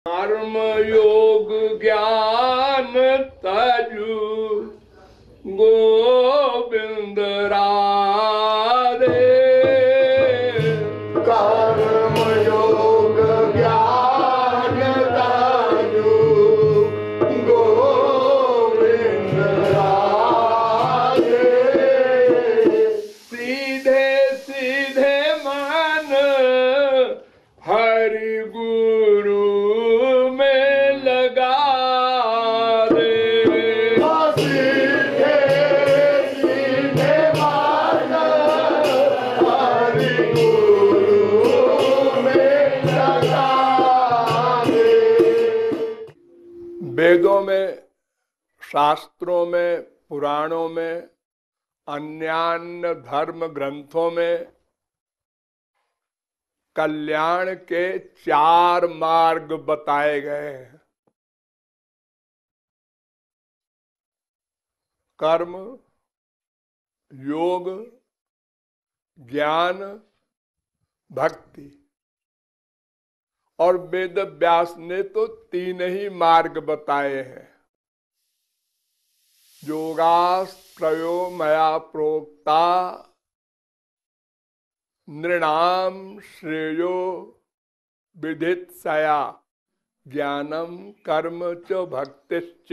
कर्म योग ज्ञान तजु गोविंद राधे। कर्म योग ज्ञान तजु गोविंद राधे। सीधे सीधे मन हरि गुरु में लगा दे। सीधे सीधे मन हरि गुरु में लगा दे। वेदों में, शास्त्रों में, पुराणों में, अन्यान्य धर्म ग्रंथों में कल्याण के 4 मार्ग बताए गए हैं। कर्म, योग, ज्ञान, भक्ति। और वेद व्यास ने तो 3 ही मार्ग बताए हैं। योगाश्रयो मया प्रोक्ता नृणाम श्रेयो विदित्सया ज्ञानम कर्म च भक्तिश्च।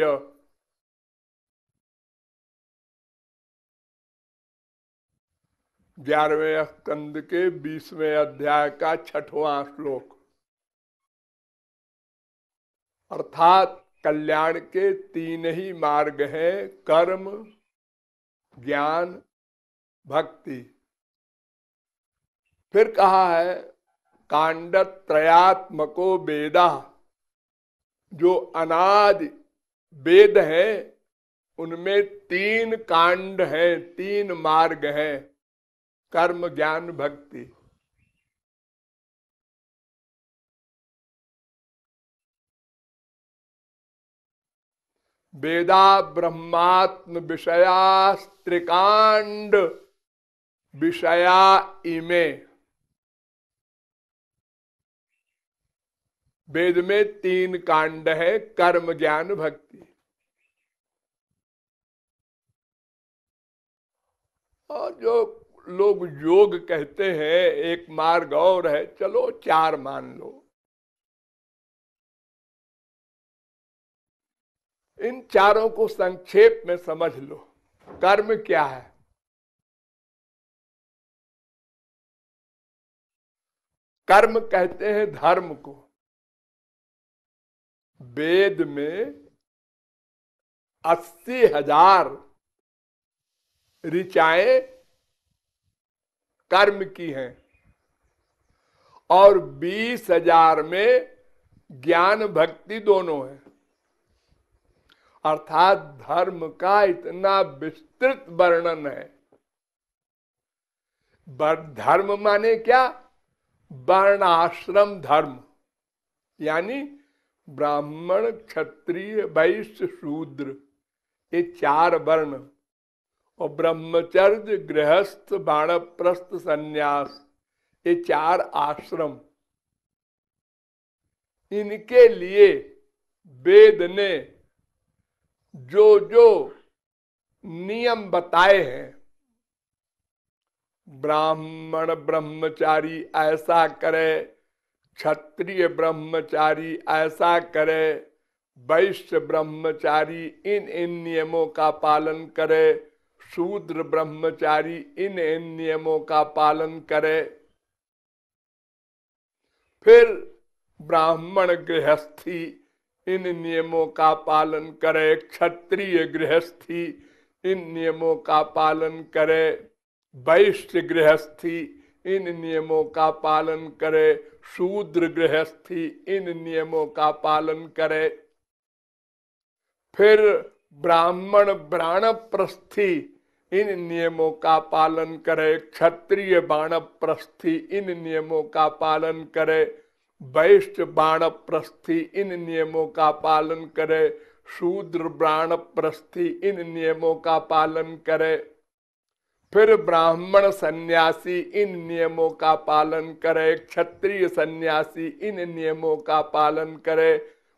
11वें स्कंद के 20वें अध्याय का 6वां श्लोक। अर्थात कल्याण के 3 ही मार्ग हैं, कर्म, ज्ञान, भक्ति। फिर कहा है कांडत्रयात्मको वेदा, जो अनादि वेद हैं उनमें 3 कांड हैं, 3 मार्ग हैं, कर्म, ज्ञान, भक्ति। वेदा ब्रह्मात्म विषया त्रिकांड विषया इमे। वेद में 3 कांड है, कर्म, ज्ञान, भक्ति। और जो लोग योग कहते हैं एक मार्ग और है, चलो 4 मान लो। इन चारों को संक्षेप में समझ लो। कर्म क्या है? कर्म कहते हैं धर्म को। वेद में 80,000 ऋचाएं कर्म की हैं और 20,000 में ज्ञान भक्ति दोनों है। अर्थात धर्म का इतना विस्तृत वर्णन है। धर्म माने क्या? वर्णाश्रम धर्म, यानी ब्राह्मण, क्षत्रिय, वैश्य, शूद्र, ये 4 वर्ण, और ब्रह्मचर्य, गृहस्थ, वानप्रस्थ, संन्यास, ये 4 आश्रम। इनके लिए वेद ने जो जो नियम बताए हैं, ब्राह्मण ब्रह्मचारी ऐसा करे, क्षत्रिय ब्रह्मचारी ऐसा करे, वैश्य ब्रह्मचारी इन इन नियमों का पालन करे, शूद्र ब्रह्मचारी इन इन नियमों का पालन करे। फिर ब्राह्मण गृहस्थी इन नियमों का पालन करे, क्षत्रिय गृहस्थी इन नियमों का पालन करे, वैश्य गृहस्थी इन नियमों का पालन करे, शूद्र गृहस्थी इन नियमों का पालन करे। फिर ब्राह्मण वानप्रस्थी इन नियमों का पालन करे, क्षत्रिय वानप्रस्थी इन नियमों का पालन करे, वैश्य वानप्रस्थी इन नियमों का पालन करे, शूद्र वानप्रस्थी इन नियमों का पालन करे। फिर ब्राह्मण सन्यासी इन नियमों का पालन करे, क्षत्रिय सन्यासी इन नियमों का पालन करे,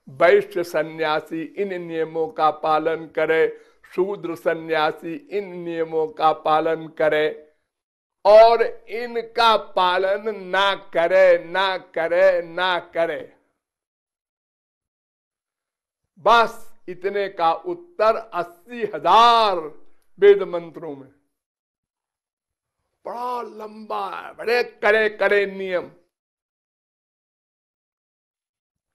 वैश्य सन्यासी इन नियमों का पालन करे, शूद्र सन्यासी इन नियमों का पालन करे, और इनका पालन ना करे ना करे ना करे, बस इतने का उत्तर 80,000 वेद मंत्रों में। बड़ा लंबा है, बड़े कड़े कड़े नियम,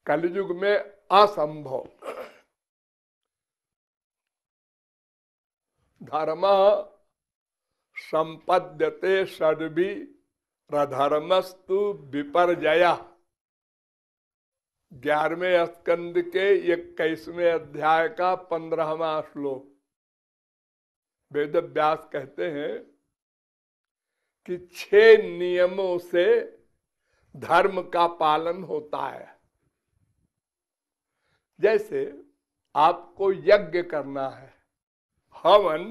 कलयुग में असंभव। धर्म संपद्यते षड्भी रधर्मस्तु विपर्जया। 11वें स्कंद के 21वें अध्याय का 15वां श्लोक। वेद व्यास कहते हैं कि 6 नियमों से धर्म का पालन होता है। जैसे आपको यज्ञ करना है, हवन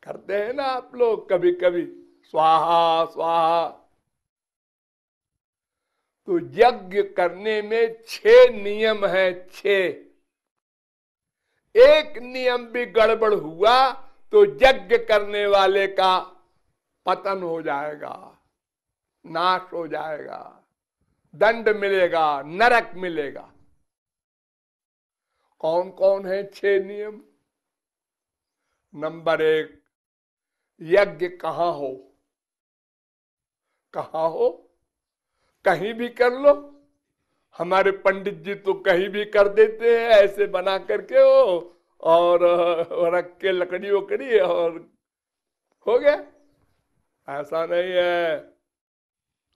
करते हैं ना आप लोग कभी कभी, स्वाहा स्वाहा, तो यज्ञ करने में 6 नियम है। 6 एक नियम भी गड़बड़ हुआ तो यज्ञ करने वाले का पतन हो जाएगा, नाश हो जाएगा, दंड मिलेगा, नरक मिलेगा। कौन कौन है 6 नियम? नंबर 1, यज्ञ कहां हो? कहां हो? कहीं भी कर लो। हमारे पंडित जी तो कहीं भी कर देते हैं, ऐसे बना करके हो और रख के लकड़ी वकड़ी और हो गया। ऐसा नहीं है।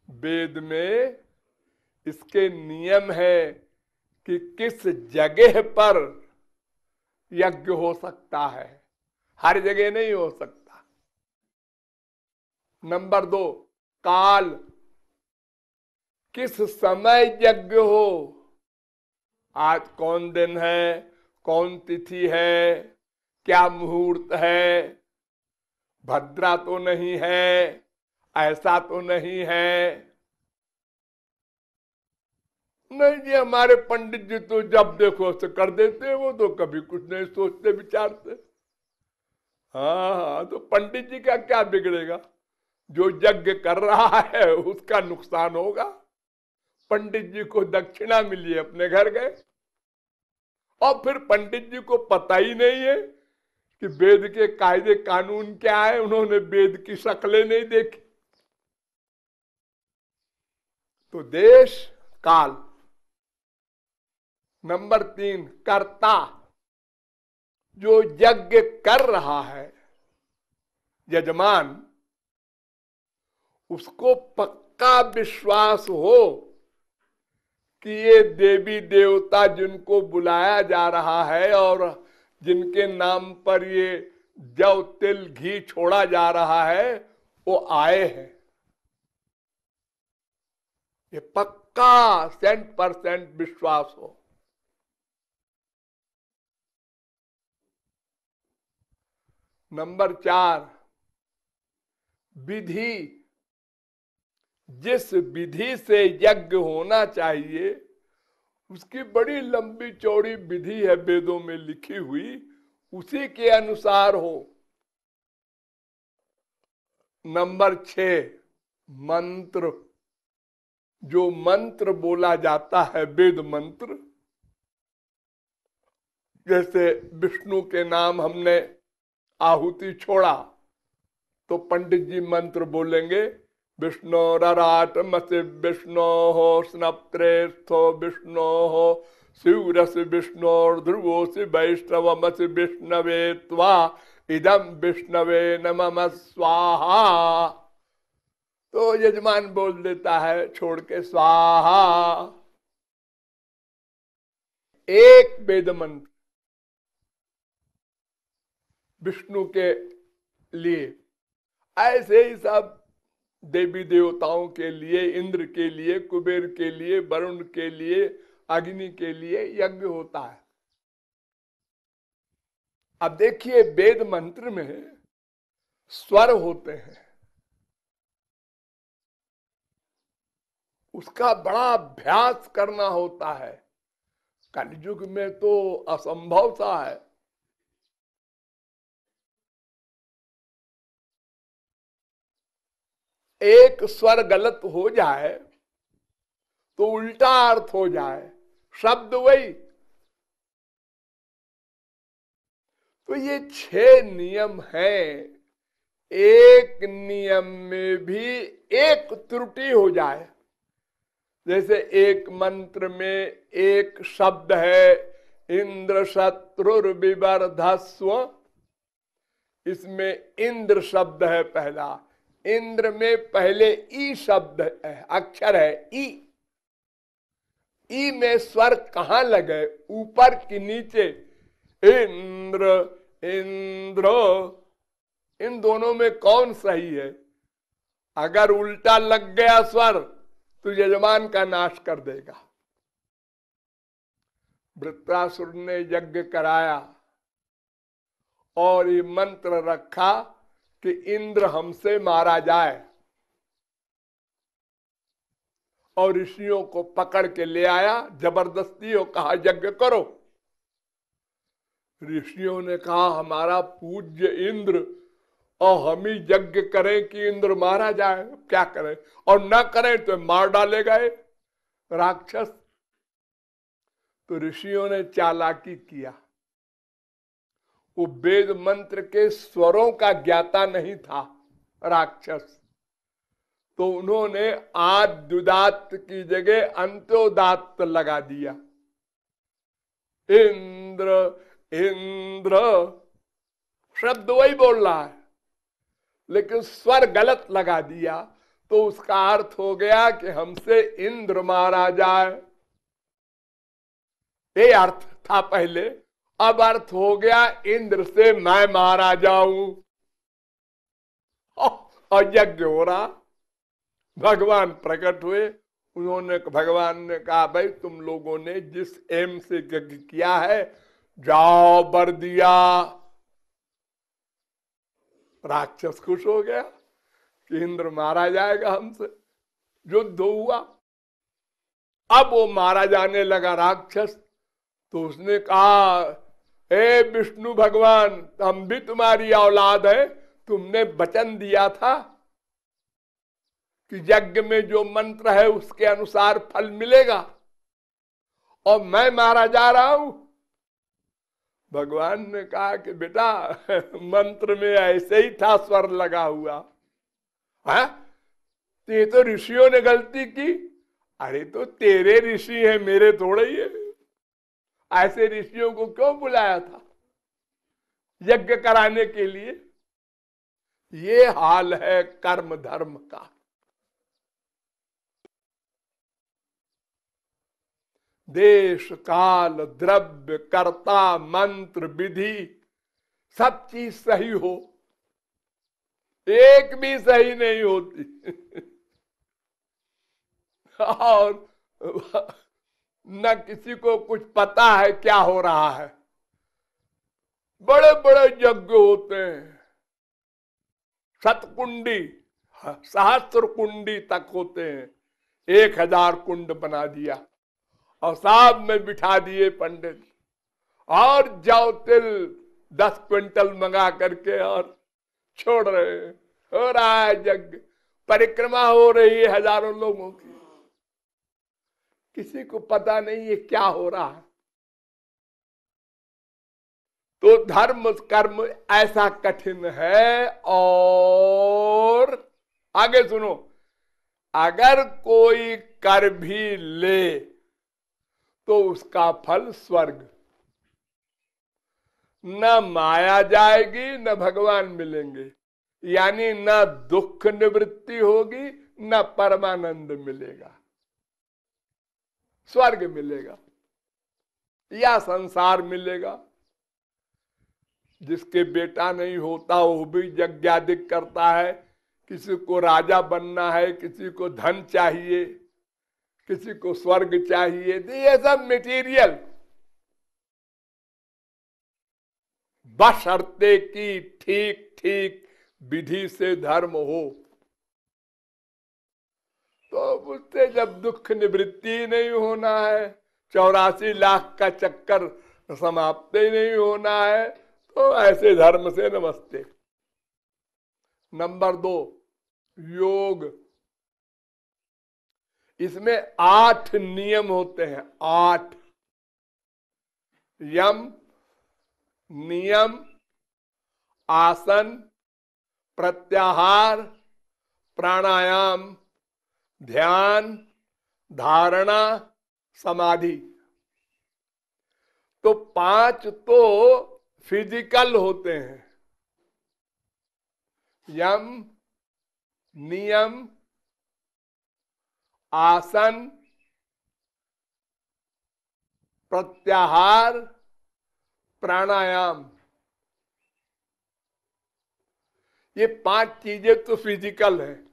वेद में इसके नियम है कि किस जगह पर यज्ञ हो सकता है, हर जगह नहीं हो सकता। नंबर 2, काल, किस समय यज्ञ हो। आज कौन दिन है, कौन तिथि है, क्या मुहूर्त है, भद्रा तो नहीं है, ऐसा तो नहीं है। नहीं जी, हमारे पंडित जी तो जब देखो से कर देते हैं, वो तो कभी कुछ नहीं सोचते विचारते। हाँ, तो पंडित जी का क्या बिगड़ेगा? जो यज्ञ कर रहा है उसका नुकसान होगा। पंडित जी को दक्षिणा मिली, अपने घर गए, और फिर पंडित जी को पता ही नहीं है कि वेद के कायदे कानून क्या है। उन्होंने वेद की शक्लें नहीं देखी। तो देश काल। नंबर 3, कर्ता, जो यज्ञ कर रहा है यजमान, उसको पक्का विश्वास हो कि ये देवी देवता जिनको बुलाया जा रहा है और जिनके नाम पर ये जव तिल घी छोड़ा जा रहा है, वो आए हैं। ये पक्का 100% विश्वास हो। नंबर 4, विधि, जिस विधि से यज्ञ होना चाहिए उसकी बड़ी लंबी चौड़ी विधि है वेदों में लिखी हुई, उसी के अनुसार हो। नंबर 6, मंत्र, जो मंत्र बोला जाता है वेद मंत्र, जैसे विष्णु के नाम हमने आहुति छोड़ा तो पंडित जी मंत्र बोलेंगे, विष्णु रराट मसि विष्णु हो स्नप्त्रेस्थो विष्णु हो शिवरस विष्णु ध्रुवोसि वैष्णव मसि विष्णवे त्वा इदम विष्णवे नमः स्वाहा। तो यजमान बोल देता है छोड़ के स्वाहा। एक वेद मंत्र विष्णु के लिए, ऐसे ही सब देवी देवताओं के लिए, इंद्र के लिए, कुबेर के लिए, वरुण के लिए, अग्नि के लिए यज्ञ होता है। अब देखिए वेद मंत्र में स्वर होते हैं, उसका बड़ा अभ्यास करना होता है। कलयुग में तो असंभव सा है। एक स्वर गलत हो जाए तो उल्टा अर्थ हो जाए, शब्द वही। तो ये 6 नियम हैं। एक नियम में भी एक त्रुटि हो जाए, जैसे एक मंत्र में एक शब्द है इंद्र शत्रुर्विवर्धस्व, इसमें इंद्र शब्द है पहला। इंद्र में पहले ई शब्द है, अक्षर है ई। ई में स्वर कहां लगे, ऊपर की नीचे? इंद्र इंद्र, इन दोनों में कौन सही है? अगर उल्टा लग गया स्वर तो यजमान का नाश कर देगा। वृत्रासुर ने यज्ञ कराया और ये मंत्र रखा कि इंद्र हमसे मारा जाए, और ऋषियों को पकड़ के ले आया जबरदस्ती और कहा यज्ञ करो। ऋषियों ने कहा हमारा पूज्य इंद्र, और हम ही यज्ञ करें कि इंद्र मारा जाए, क्या करें? और ना करें तो मार डालेगा ये राक्षस। तो ऋषियों ने चालाकी किया। वो वेद मंत्र के स्वरों का ज्ञाता नहीं था राक्षस, तो उन्होंने आद्युदात्त की जगह अंत्योदात्त लगा दिया। इंद्र इंद्र शब्द वही बोल रहा है, लेकिन स्वर गलत लगा दिया, तो उसका अर्थ हो गया कि हमसे इंद्र मारा जाए। ये अर्थ था पहले, अब अर्थ हो गया इंद्र से मैं मारा जाऊं, और यज्ञ हो रहा। भगवान प्रकट हुए, उन्होंने, भगवान ने कहा भाई तुम लोगों ने जिस एम से यज्ञ किया है, जाओ वर दिया। राक्षस खुश हो गया कि इंद्र मारा जाएगा हमसे। युद्ध हुआ, अब वो मारा जाने लगा राक्षस। तो उसने कहा हे विष्णु भगवान, हम भी तुम्हारी औलाद है, तुमने वचन दिया था कि यज्ञ में जो मंत्र है उसके अनुसार फल मिलेगा, और मैं मारा जा रहा हूं। भगवान ने कहा कि बेटा मंत्र में ऐसे ही था स्वर लगा हुआ है, तो ये तो ऋषियों ने गलती की। अरे तो तेरे ऋषि हैं, मेरे थोड़े ही है। ऐसे ऋषियों को क्यों बुलाया था यज्ञ कराने के लिए? ये हाल है कर्म धर्म का। देश काल द्रव्य कर्ता मंत्र विधि सब चीज सही हो, एक भी सही नहीं होती। और न किसी को कुछ पता है क्या हो रहा है। बड़े बड़े यज्ञ होते हैं, शतकुंडी सहस्त्र कुंडी तक होते हैं, 1000 कुंड बना दिया और साहब में बिठा दिए पंडित, और जौ तिल 10 क्विंटल मंगा करके और छोड़ रहे हैं। हो रहा है यज्ञ, परिक्रमा हो रही है हजारों लोगों की, किसी को पता नहीं है क्या हो रहा है। तो धर्म कर्म ऐसा कठिन है। और आगे सुनो, अगर कोई कर भी ले तो उसका फल स्वर्ग, न माया जाएगी न भगवान मिलेंगे, यानी न दुख निवृत्ति होगी न परमानंद मिलेगा। स्वर्ग मिलेगा या संसार मिलेगा। जिसके बेटा नहीं होता वो भी यज्ञादिक करता है, किसी को राजा बनना है, किसी को धन चाहिए, किसी को स्वर्ग चाहिए, तो ये सब मटेरियल, बशर्ते की ठीक ठीक विधि से धर्म हो, तो उससे जब दुख निवृत्ति नहीं होना है, 84 लाख का चक्कर समाप्त ही नहीं होना है, तो ऐसे धर्म से नमस्ते। नंबर 2, योग। इसमें 8 नियम होते हैं, 8 यम, नियम, आसन, प्रत्याहार, प्राणायाम, ध्यान, धारणा, समाधि। तो 5 तो फिजिकल होते हैं, यम, नियम, आसन, प्रत्याहार, प्राणायाम। ये 5 चीजें तो फिजिकल है।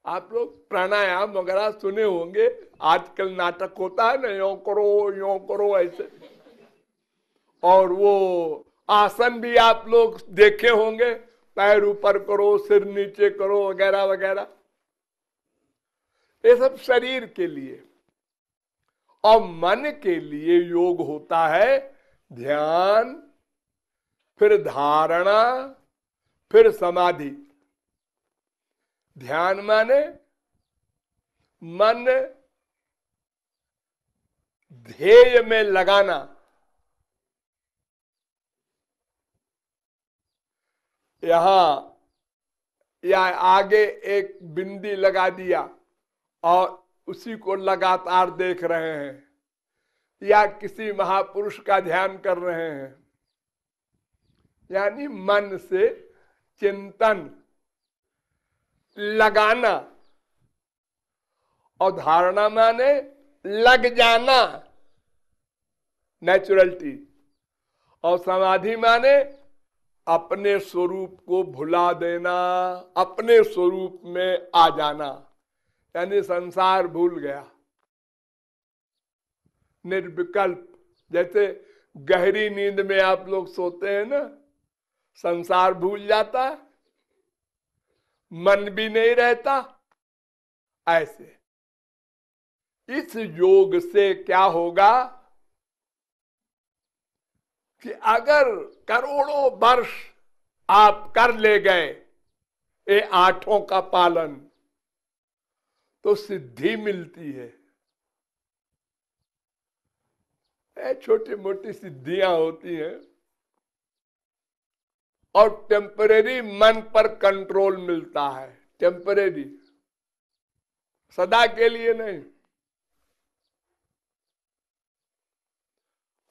आप लोग प्राणायाम वगैरह सुने होंगे, आजकल नाटक होता है ना, यो करो ऐसे। और वो आसन भी आप लोग देखे होंगे, पैर ऊपर करो, सिर नीचे करो, वगैरह वगैरह। ये सब शरीर के लिए। और मन के लिए योग होता है ध्यान, फिर धारणा, फिर समाधि। ध्यान माने मन ध्येय में लगाना। यहां या आगे एक बिंदी लगा दिया और उसी को लगातार देख रहे हैं, या किसी महापुरुष का ध्यान कर रहे हैं, यानी मन से चिंतन लगाना। और धारणा माने लग जाना, नेचुरलिटी। और समाधि माने अपने स्वरूप को भुला देना, अपने स्वरूप में आ जाना, यानी संसार भूल गया, निर्विकल्प। जैसे गहरी नींद में आप लोग सोते हैं ना, संसार भूल जाता, मन भी नहीं रहता। ऐसे इस योग से क्या होगा कि अगर करोड़ों वर्ष आप कर ले गए ये 8 का पालन, तो सिद्धि मिलती है। छोटी मोटी सिद्धियां होती हैं, और टेम्परेरी मन पर कंट्रोल मिलता है, टेम्परेरी, सदा के लिए नहीं।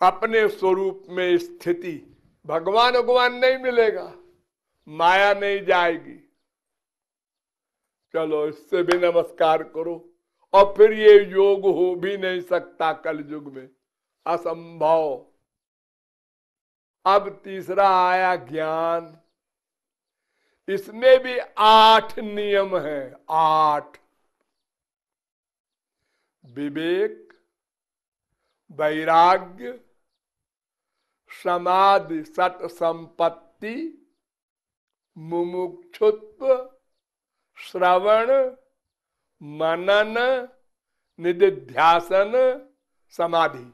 अपने स्वरूप में स्थिति, भगवान नहीं मिलेगा, माया नहीं जाएगी। चलो इससे भी नमस्कार करो। और फिर ये योग हो भी नहीं सकता कलयुग में, असंभव। अब तीसरा आया ज्ञान। इसमें भी 8 नियम हैं, 8। विवेक, वैराग्य, समाधि, सत संपत्ति, मुमुक्षुत्व, श्रवण, मनन, निधिध्यासन, समाधि।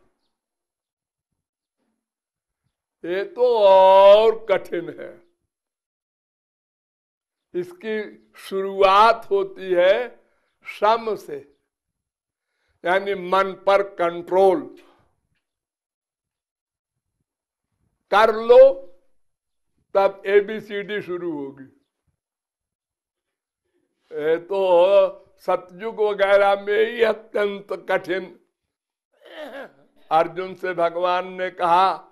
ये तो और कठिन है। इसकी शुरुआत होती है सम से, यानी मन पर कंट्रोल कर लो, तब ABCD शुरू होगी। ये तो सतयुग वगैरह में ही अत्यंत कठिन। अर्जुन से भगवान ने कहा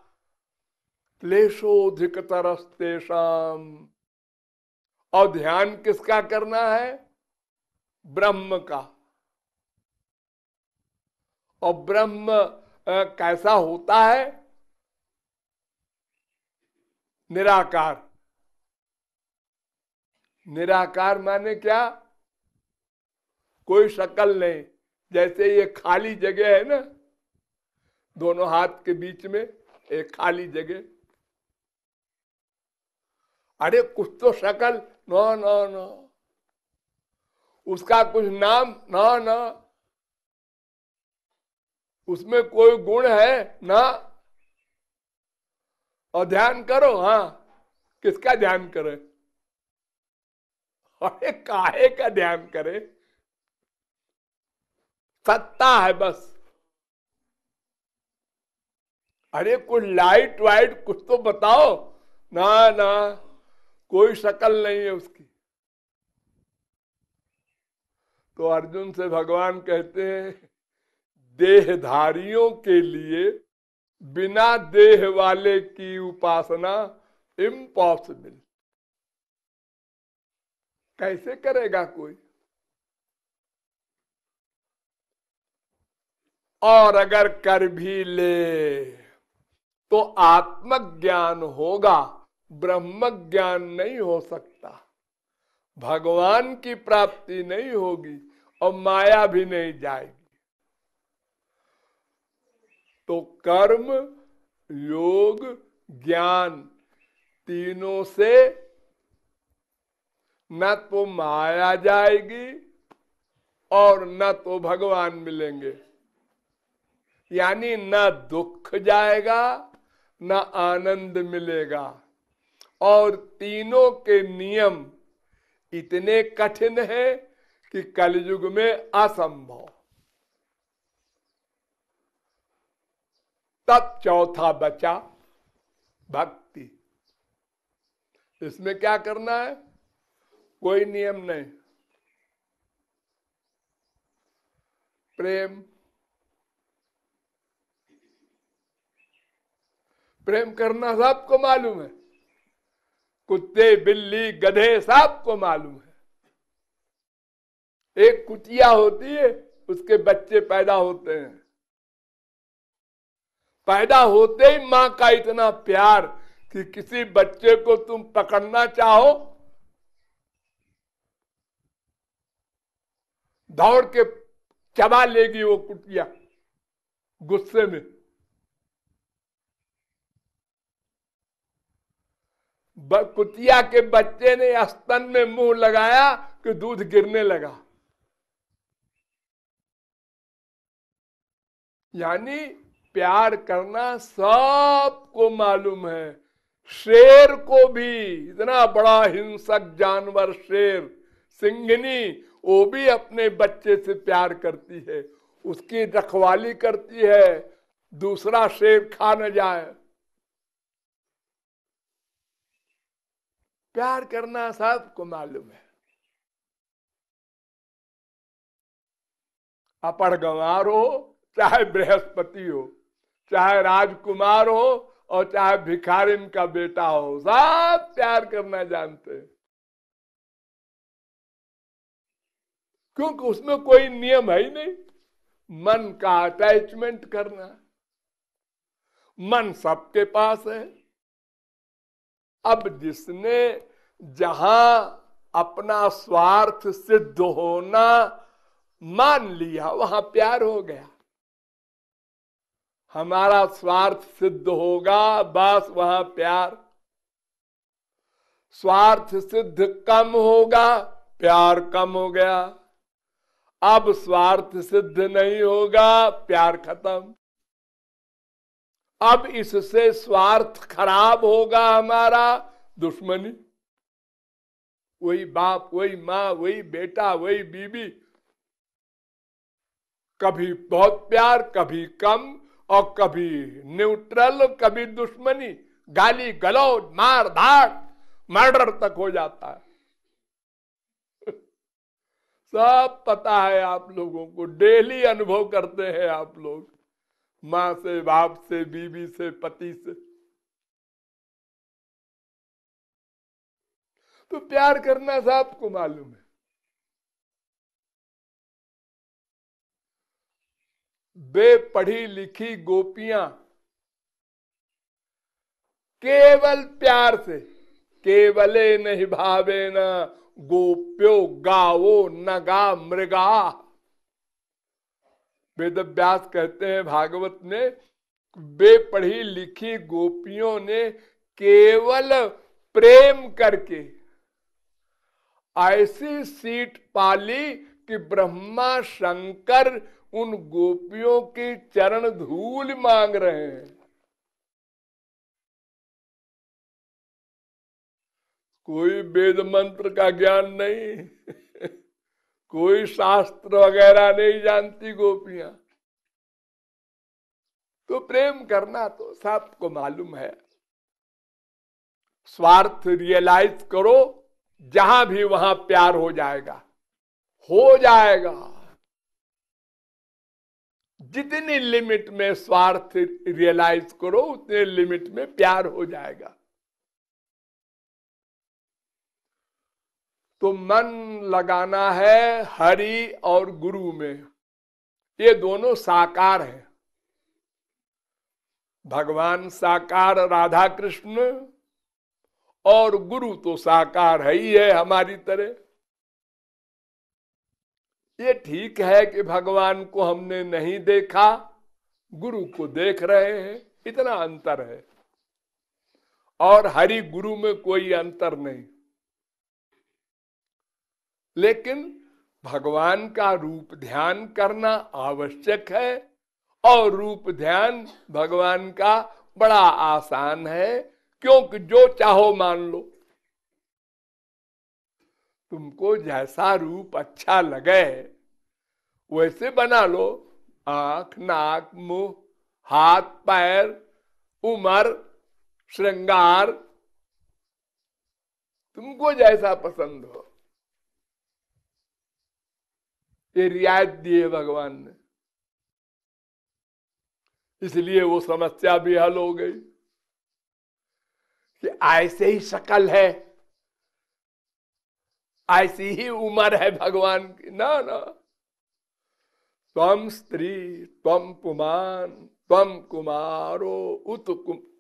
क्लेशोधिकतरस्तेषाम। और ध्यान किसका करना है? ब्रह्म का। और ब्रह्म कैसा होता है? निराकार। निराकार माने क्या? कोई शक्ल नहीं। जैसे ये खाली जगह है ना, दोनों हाथ के बीच में एक खाली जगह, अरे कुछ तो शकल, ना ना ना, उसका कुछ नाम, ना ना, उसमें कोई गुण है ना। और ध्यान करो, हाँ, किसका ध्यान करे? अरे काहे का ध्यान करे? सत्ता है बस। अरे कुछ लाइट वाइट कुछ तो बताओ। ना ना, कोई शक्ल नहीं है उसकी। तो अर्जुन से भगवान कहते हैं, देहधारियों के लिए बिना देह वाले की उपासना इम्पॉसिबल। कैसे करेगा कोई? और अगर कर भी ले तो आत्मज्ञान होगा, ब्रह्म ज्ञान नहीं हो सकता, भगवान की प्राप्ति नहीं होगी और माया भी नहीं जाएगी। तो कर्म, योग, ज्ञान, तीनों से न तो माया जाएगी और न तो भगवान मिलेंगे। यानी न दुख जाएगा न आनंद मिलेगा। और तीनों के नियम इतने कठिन है कि कलयुग में असंभव। तब चौथा बचा भक्ति। इसमें क्या करना है? कोई नियम नहीं, प्रेम। प्रेम करना सबको मालूम है, कुत्ते बिल्ली गधे सबको मालूम है। एक कुतिया होती है, उसके बच्चे पैदा होते हैं, पैदा होते ही मां का इतना प्यार कि किसी बच्चे को तुम पकड़ना चाहो, दौड़ के चबा लेगी वो कुतिया गुस्से में। कुतिया के बच्चे ने स्तन में मुंह लगाया कि दूध गिरने लगा। यानी प्यार करना सबको मालूम है। शेर को भी, इतना बड़ा हिंसक जानवर शेर, सिंघनी, वो भी अपने बच्चे से प्यार करती है, उसकी रखवाली करती है, दूसरा शेर खा न जाए। प्यार करना सबको मालूम है। अपड़ गंवार हो चाहे बृहस्पति हो, चाहे राजकुमार हो और चाहे भिखारिन का बेटा हो, सब प्यार करना जानते हैं। क्योंकि उसमें कोई नियम है ही नहीं। मन का अटैचमेंट करना, मन सबके पास है। अब जिसने जहां अपना स्वार्थ सिद्ध होना मान लिया, वहां प्यार हो गया। हमारा स्वार्थ सिद्ध होगा, बस वहां प्यार। स्वार्थ सिद्ध कम होगा, प्यार कम हो गया। अब स्वार्थ सिद्ध नहीं होगा, प्यार खत्म। अब इससे स्वार्थ खराब होगा हमारा, दुश्मनी। वही बाप, वही माँ, वही बेटा, वही बीवी, कभी बहुत प्यार, कभी कम, और कभी न्यूट्रल, कभी दुश्मनी, गाली गलौज, मार धाड़, मर्डर तक हो जाता है। सब पता है आप लोगों को, डेली अनुभव करते हैं आप लोग, माँ से, बाप से, बीवी से, पति से। तो प्यार करना सबको मालूम है। बेपढ़ी लिखी गोपियां केवल प्यार से, केवले नहीं भावे न गोप्यो गावो नगा मृगा। वेद व्यास कहते हैं भागवत में, बेपढ़ी लिखी गोपियों ने केवल प्रेम करके ऐसी सीट पाली कि ब्रह्मा शंकर उन गोपियों की चरण धूल मांग रहे हैं। कोई वेद मंत्र का ज्ञान नहीं, कोई शास्त्र वगैरह नहीं जानती गोपियां, तो प्रेम करना तो सबको मालूम है। स्वार्थ रियलाइज करो, जहां भी वहां प्यार हो जाएगा, हो जाएगा। जितनी लिमिट में स्वार्थ रियलाइज करो उतने लिमिट में प्यार हो जाएगा। तो मन लगाना है हरि और गुरु में। ये दोनों साकार हैं, भगवान साकार राधा कृष्ण, और गुरु तो साकार है ही है हमारी तरह। ये ठीक है कि भगवान को हमने नहीं देखा, गुरु को देख रहे हैं, इतना अंतर है। और हरि गुरु में कोई अंतर नहीं, लेकिन भगवान का रूप ध्यान करना आवश्यक है। और रूप ध्यान भगवान का बड़ा आसान है, क्योंकि जो चाहो मान लो। तुमको जैसा रूप अच्छा लगे वैसे बना लो, आंख, नाक, मुंह, हाथ, पैर, उम्र, श्रृंगार, तुमको जैसा पसंद हो। ये रियायत दी है भगवान ने, इसलिए वो समस्या भी हल हो गई कि ऐसे ही शक्ल है, ऐसी ही उम्र है भगवान की। ना ना, त्वम स्त्री त्वम पुमान त्वम कुमारो उत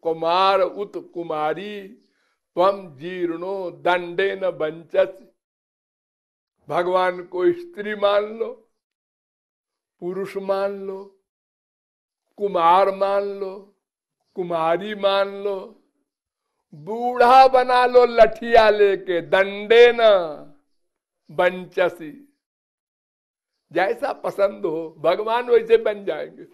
कुमार उत कुमारी त्वम जीर्णो दंडे न बंचस। भगवान को स्त्री मान लो, पुरुष मान लो, कुमार मान लो, कुमारी मान लो, बूढ़ा बना लो लठिया लेके, दंडे न बंचसी। जैसा पसंद हो भगवान वैसे बन जाएंगे।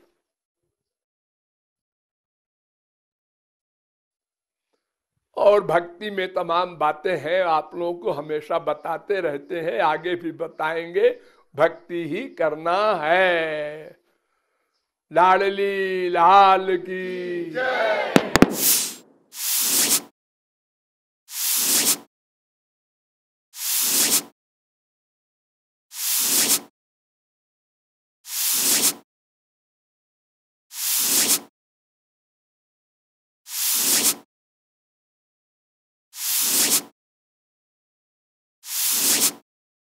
और भक्ति में तमाम बातें हैं, आप लोगों को हमेशा बताते रहते हैं, आगे भी बताएंगे। भक्ति ही करना है। लाडली लाल की जय।